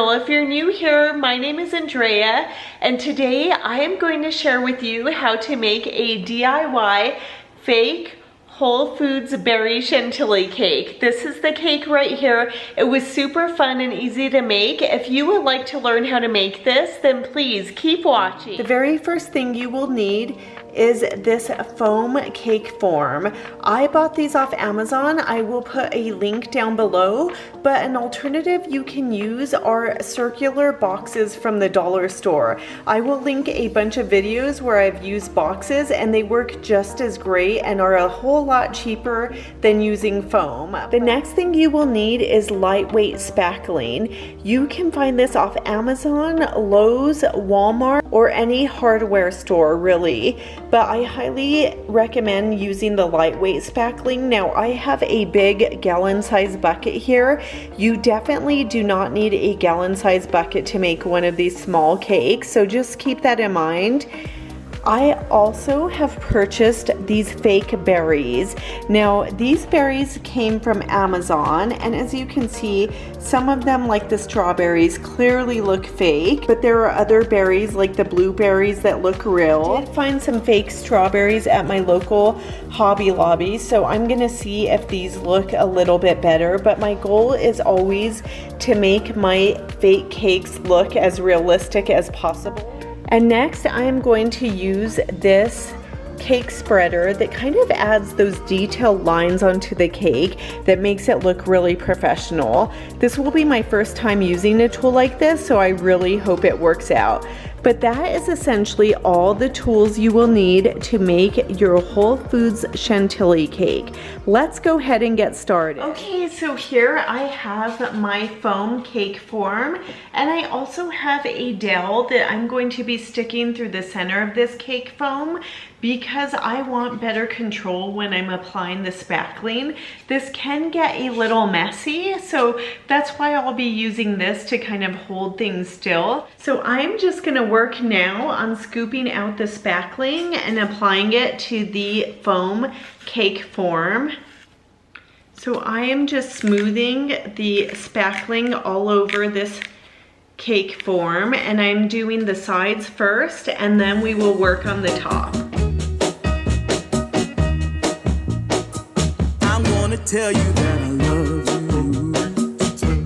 channel. If you're new here, my name is Andrea, and today I am going to share with you how to make a DIY fake Whole Foods berry Chantilly cake. This is the cake right here. It was super fun and easy to make. If you would like to learn how to make this, then please keep watching. The very first thing you will need is this foam cake form. I bought these off Amazon. I will put a link down below, but an alternative you can use are circular boxes from the dollar store. I will link a bunch of videos where I've used boxes and they work just as great and are a whole lot cheaper than using foam. The next thing you will need is lightweight spackling. You can find this off Amazon, Lowe's, Walmart, or any hardware store really. But I highly recommend using the lightweight spackling. Now I have a big gallon size bucket here. You definitely do not need a gallon size bucket to make one of these small cakes, so just keep that in mind. I also have purchased these fake berries. Now these berries came from Amazon, and as you can see, some of them, like the strawberries, clearly look fake, but there are other berries like the blueberries that look real. I did find some fake strawberries at my local Hobby Lobby, so I'm gonna see if these look a little bit better, but my goal is always to make my fake cakes look as realistic as possible. And next I am going to use this cake spreader that kind of adds those detailed lines onto the cake that makes it look really professional. This will be my first time using a tool like this, so I really hope it works out. But that is essentially all the tools you will need to make your Whole Foods Chantilly cake. Let's go ahead and get started. Okay, so here I have my foam cake form, and I also have a dowel that I'm going to be sticking through the center of this cake foam because I want better control when I'm applying the spackling. This can get a little messy, so that's why I'll be using this to kind of hold things still. So I'm just gonna work now on scooping out the spackling and applying it to the foam cake form. So I am just smoothing the spackling all over this cake form, and I'm doing the sides first, and then we will work on the top. I'm gonna tell you that I love you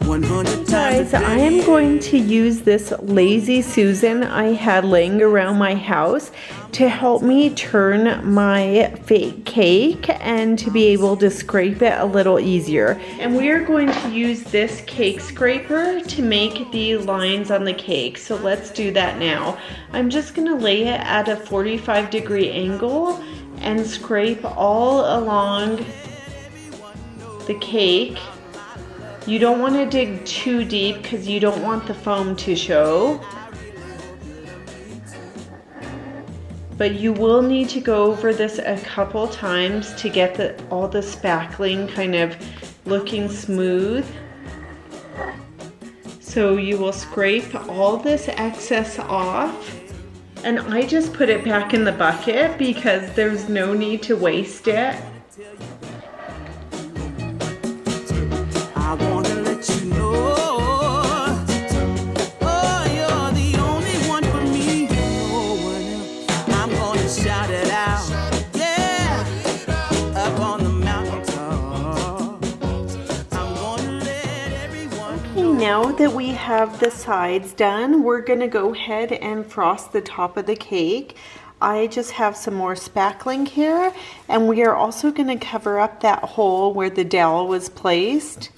100 times. Guys, I am going to use this Lazy Susan I had laying around my house to help me turn my fake cake and to be able to scrape it a little easier. And we are going to use this cake scraper to make the lines on the cake. So let's do that now. I'm just gonna lay it at a 45-degree angle and scrape all along the cake. You don't want to dig too deep because you don't want the foam to show. But you will need to go over this a couple times to get all the spackling kind of looking smooth. So you will scrape all this excess off. And I just put it back in the bucket because there's no need to waste it. I want to let you know, oh, you're the only one for me, no one else. I'm gonna shout it out, yeah, up on the mountaintop. I'm gonna let everyone know. Okay, now that we have the sides done, we're gonna go ahead and frost the top of the cake. I just have some more spackling here, and we are also gonna cover up that hole where the dowel was placed.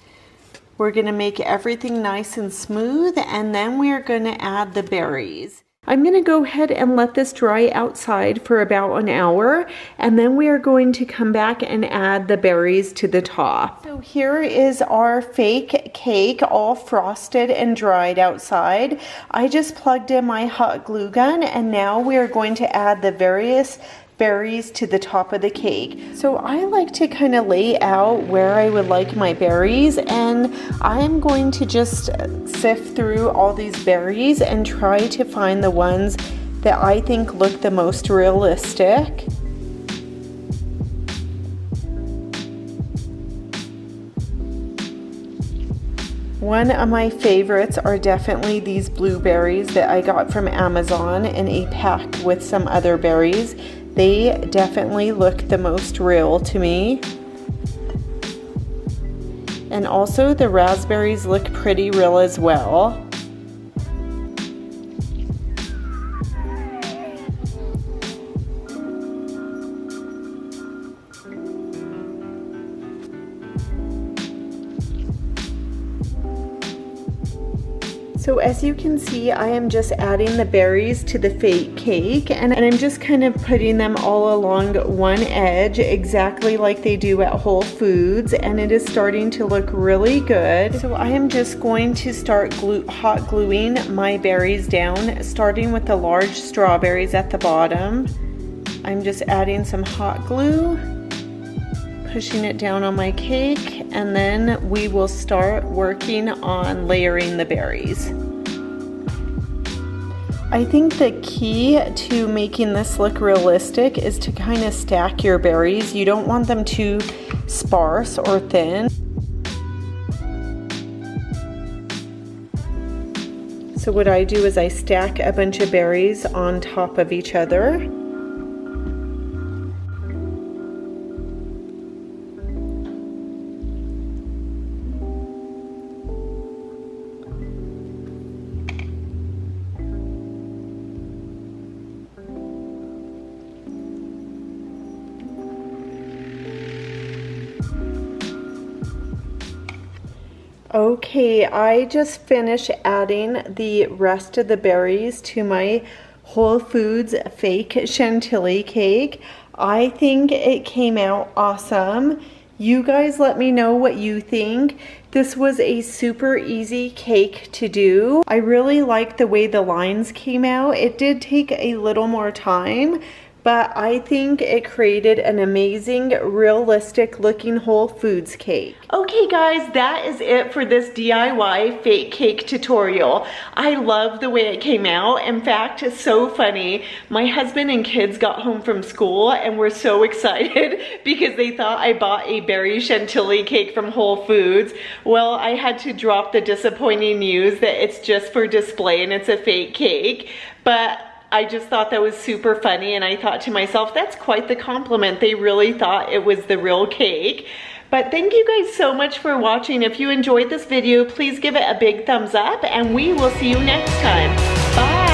We're gonna make everything nice and smooth, and then we are gonna add the berries. I'm gonna go ahead and let this dry outside for about an hour, and then we are going to come back and add the berries to the top. So here is our fake cake all frosted and dried outside. I just plugged in my hot glue gun, and now we are going to add the various berries to the top of the cake. So I like to kind of lay out where I would like my berries, and I'm going to just sift through all these berries and try to find the ones that I think look the most realistic. One of my favorites are definitely these blueberries that I got from Amazon in a pack with some other berries. They definitely look the most real to me. And also the raspberries look pretty real as well. So as you can see, I am just adding the berries to the fake cake, and I'm just kind of putting them all along one edge, exactly like they do at Whole Foods, and it is starting to look really good. So I am just going to start hot gluing my berries down, starting with the large strawberries at the bottom. I'm just adding some hot glue, pushing it down on my cake, and then we will start working on layering the berries. I think the key to making this look realistic is to kind of stack your berries. You don't want them too sparse or thin. So what I do is I stack a bunch of berries on top of each other. Okay, I just finished adding the rest of the berries to my Whole Foods fake Chantilly cake. I think it came out awesome. You guys let me know what you think. This was a super easy cake to do. I really like the way the lines came out. It did take a little more time, but I think it created an amazing, realistic looking Whole Foods cake. Okay guys, that is it for this DIY fake cake tutorial. I love the way it came out. In fact, it's so funny. My husband and kids got home from school and were so excited because they thought I bought a berry Chantilly cake from Whole Foods. Well, I had to drop the disappointing news that it's just for display and it's a fake cake. But I just thought that was super funny, and I thought to myself, that's quite the compliment. They really thought it was the real cake. But thank you guys so much for watching. If you enjoyed this video, please give it a big thumbs up, and we will see you next time. Bye.